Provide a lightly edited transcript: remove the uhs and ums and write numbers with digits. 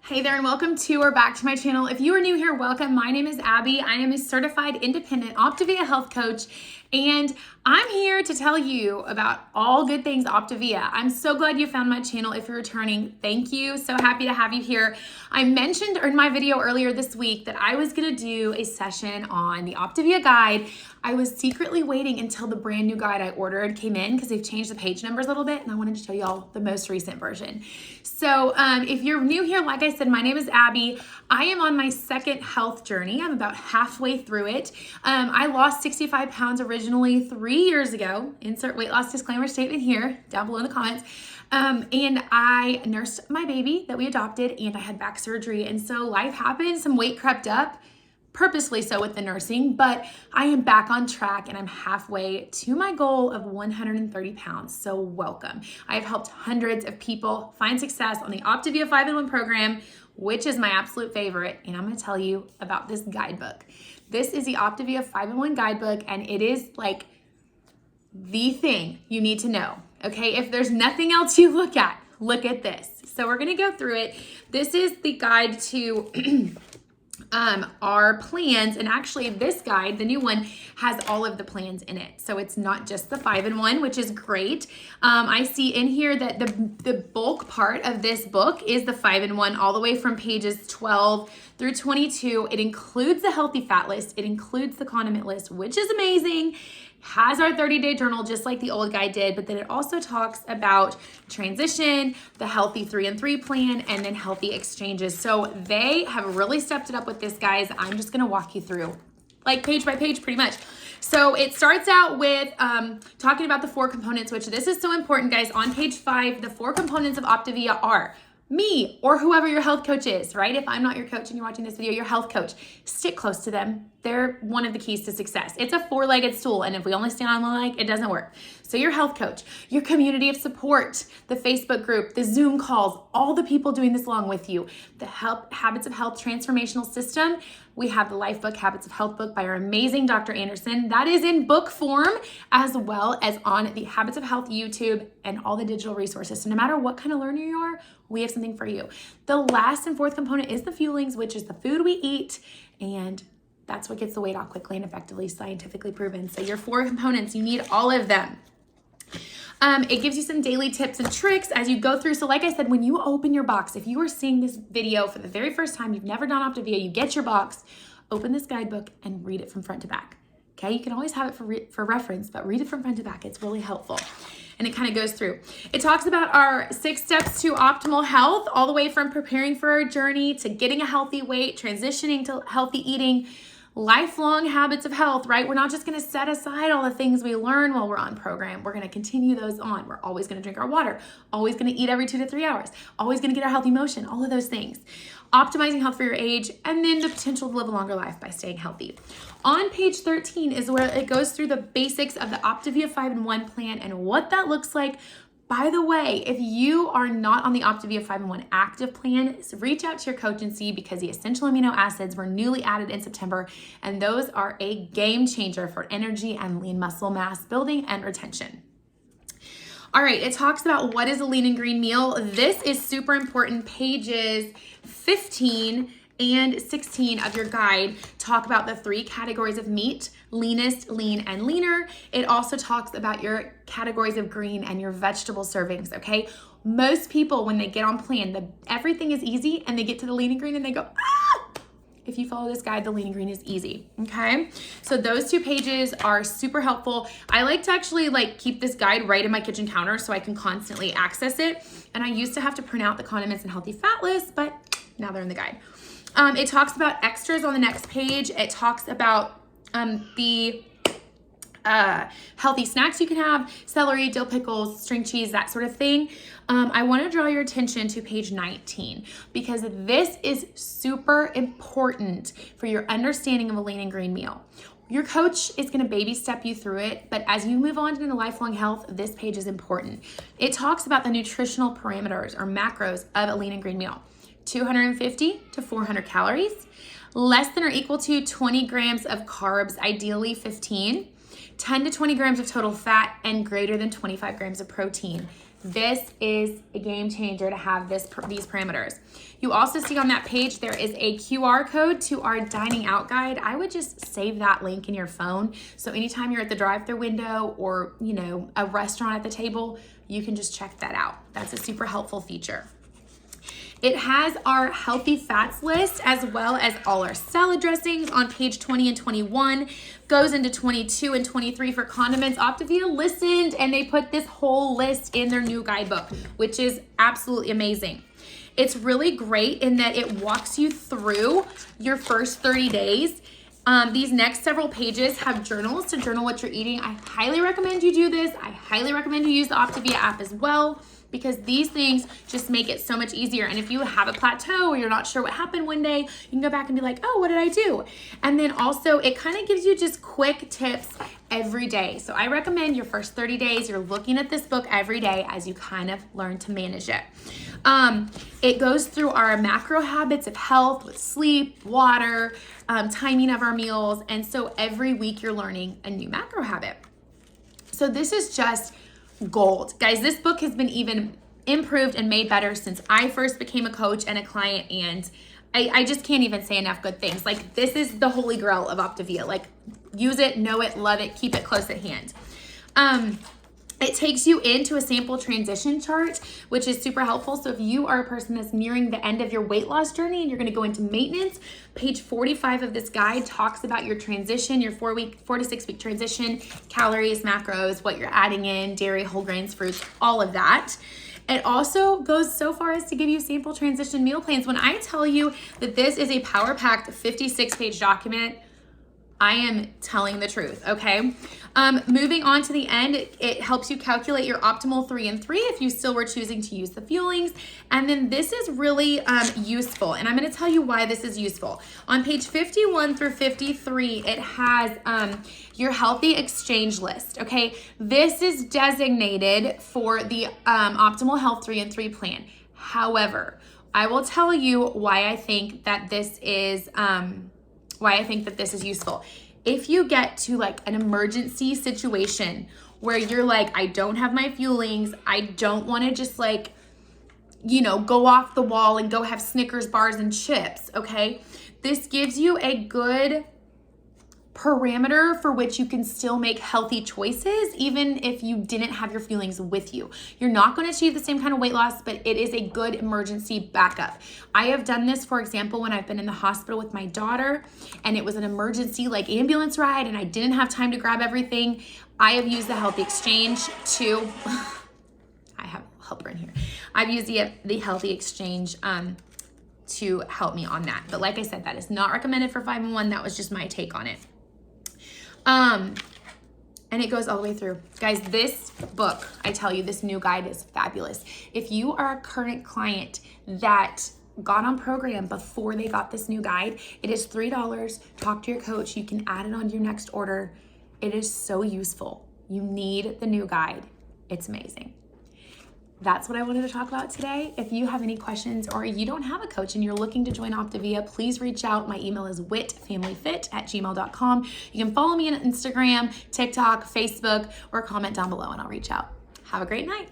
Hey there and welcome to or back to my channel. If you are new here, welcome. My name is Abby. I am a certified independent Optavia health coach, and I'm here to tell you about all good things Optavia. I'm so glad you found my channel. If you're returning, thank you. So happy to have you here. I mentioned in my video earlier this week that I was gonna do a session on the Optavia guide. I was secretly waiting until the brand new guide I ordered came in because they've changed the page numbers a little bit, and I wanted to show y'all the most recent version. So if you're new here, like I said, my name is Abby. I am on my second health journey. I'm about halfway through it. I lost 65 pounds originally 3 years ago. Insert weight loss disclaimer statement here, down below in the comments. And I nursed my baby that we adopted, and I had back surgery. And so life happened, some weight crept up, purposely so with the nursing, but I am back on track and I'm halfway to my goal of 130 pounds. So welcome. I have helped hundreds of people find success on the Optavia 5-in-1 program, which is my absolute favorite. And I'm gonna tell you about this guidebook. This is the Optavia 5-in-1 guidebook, and it is like the thing you need to know. Okay, if there's nothing else you look at this. So we're gonna go through it. This is the guide to our plans, and actually this guide, the new one, has all of the plans in it. So it's not just the 5-in-1, which is great. I see in here that the bulk part of this book is the 5-in-1, all the way from pages 12 through 22. It includes the healthy fat list. It includes the condiment list, which is amazing. Has our 30-day journal just like the old guide did, but then it also talks about transition, the healthy 3-in-3 plan, and then healthy exchanges. So they have really stepped it up with this, guys. I'm just gonna walk you through like page by page pretty much. So it starts out with talking about the 4 components, which this is so important, guys. On page 5, the 4 components of Optavia are me or whoever your health coach is, right? If I'm not your coach and you're watching this video, your health coach, stick close to them. They're one of the keys to success. It's a 4-legged stool, and if we only stand on one leg, it doesn't work. So your health coach, your community of support, the Facebook group, the Zoom calls, all the people doing this along with you, the Habits of Health transformational system. We have the Life Book, Habits of Health book by our amazing Dr. Anderson. That is in book form, as well as on the Habits of Health YouTube and all the digital resources. So no matter what kind of learner you are, we have something for you. The last and 4th component is the fuelings, which is the food we eat, and that's what gets the weight off quickly and effectively, scientifically proven. So your 4 components, you need all of them. It gives you some daily tips and tricks as you go through. So like I said, when you open your box, if you are seeing this video for the very first time, you've never done Optavia, you get your box, open this guidebook and read it from front to back. Okay, you can always have it for reference, but read it from front to back. It's really helpful. And it kind of goes through. It talks about our 6 steps to optimal health, all the way from preparing for our journey to getting a healthy weight, transitioning to healthy eating, lifelong habits of health, right? We're not just gonna set aside all the things we learn while we're on program. We're gonna continue those on. We're always gonna drink our water, always gonna eat every 2 to 3 hours, always gonna get our healthy motion, all of those things. Optimizing health for your age, and then the potential to live a longer life by staying healthy. On page 13 is where it goes through the basics of the Optavia 5-in-1 plan and what that looks like. By the way, if you are not on the Optavia 5-in-1 active plan, reach out to your coach and see, because the essential amino acids were newly added in September, and those are a game changer for energy and lean muscle mass building and retention. All right, it talks about what is a lean and green meal. This is super important. Pages 15 and 16 of your guide talk about the 3 categories of meat: leanest, lean, and leaner. It also talks about your categories of green and your vegetable servings, okay? Most people, when they get on plan, everything is easy, and they get to the lean and green and they go, ah! If you follow this guide, the lean and green is easy, okay? So those 2 pages are super helpful. I like to actually keep this guide right in my kitchen counter so I can constantly access it. And I used to have to print out the condiments and healthy fat list, but now they're in the guide. It talks about extras on the next page. It talks about the healthy snacks you can have: celery, dill pickles, string cheese, that sort of thing. I want to draw your attention to page 19, because this is super important for your understanding of a lean and green meal. Your coach is going to baby step you through it, but as you move on into lifelong health, this page is important. It talks about the nutritional parameters or macros of a lean and green meal: 250 to 400 calories, less than or equal to 20 grams of carbs, ideally 15, 10 to 20 grams of total fat, and greater than 25 grams of protein. This is a game changer to have these parameters. You also see on that page, there is a QR code to our dining out guide. I would just save that link in your phone. So anytime you're at the drive-thru window or, you know, a restaurant at the table, you can just check that out. That's a super helpful feature. It has our healthy fats list as well as all our salad dressings on page 20 and 21. Goes into 22 and 23 for condiments. Optavia listened and they put this whole list in their new guidebook, which is absolutely amazing. It's really great in that it walks you through your first 30 days. These next several pages have journals to journal what you're eating. I highly recommend you do this. I highly recommend you use the Optavia app as well, because these things just make it so much easier. And if you have a plateau or you're not sure what happened one day, you can go back and be like, oh, what did I do? And then also it kind of gives you just quick tips every day. So I recommend your first 30 days, you're looking at this book every day as you kind of learn to manage it. It goes through our macro habits of health with sleep, water, timing of our meals. And so every week you're learning a new macro habit. So this is just gold. Guys, this book has been even improved and made better since I first became a coach and a client, and I just can't even say enough good things. Like, this is the holy grail of Optavia. Like, use it, know it, love it, keep it close at hand. It takes you into a sample transition chart, which is super helpful. So if you are a person that's nearing the end of your weight loss journey and you're going to go into maintenance, page 45 of this guide talks about your transition, your 4 to 6 week transition, calories, macros, what you're adding in, dairy, whole grains, fruits, all of that. It also goes so far as to give you sample transition meal plans. When I tell you that this is a power-packed 56-page document, I am telling the truth, okay? Moving on to the end, it helps you calculate your optimal 3 and 3 if you still were choosing to use the fuelings. And then this is really useful, and I'm gonna tell you why this is useful. On page 51 through 53, it has your healthy exchange list, okay? This is designated for the optimal health 3 and 3 plan. However, I will tell you why I think that this is useful. If you get to like an emergency situation where you're like, I don't have my fuelings, I don't want to just like, you know, go off the wall and go have Snickers bars and chips, okay? This gives you a good parameter for which you can still make healthy choices even if you didn't have your fuelings with you. You're not going to achieve the same kind of weight loss, but it is a good emergency backup. I have done this, for example, when I've been in the hospital with my daughter and it was an emergency like ambulance ride and I didn't have time to grab everything. I have used the Healthy Exchange to I have a helper in here. I've used the Healthy Exchange to help me on that. But like I said, that is not recommended for 5-in-1. That was just my take on it. And it goes all the way through. Guys, this book, I tell you, this new guide is fabulous. If you are a current client that got on program before they got this new guide, it is $3. Talk to your coach. You can add it on your next order. It is so useful. You need the new guide. It's amazing. That's what I wanted to talk about today. If you have any questions or you don't have a coach and you're looking to join Optavia, please reach out. My email is witfamilyfit@gmail.com. You can follow me on Instagram, TikTok, Facebook, or comment down below and I'll reach out. Have a great night.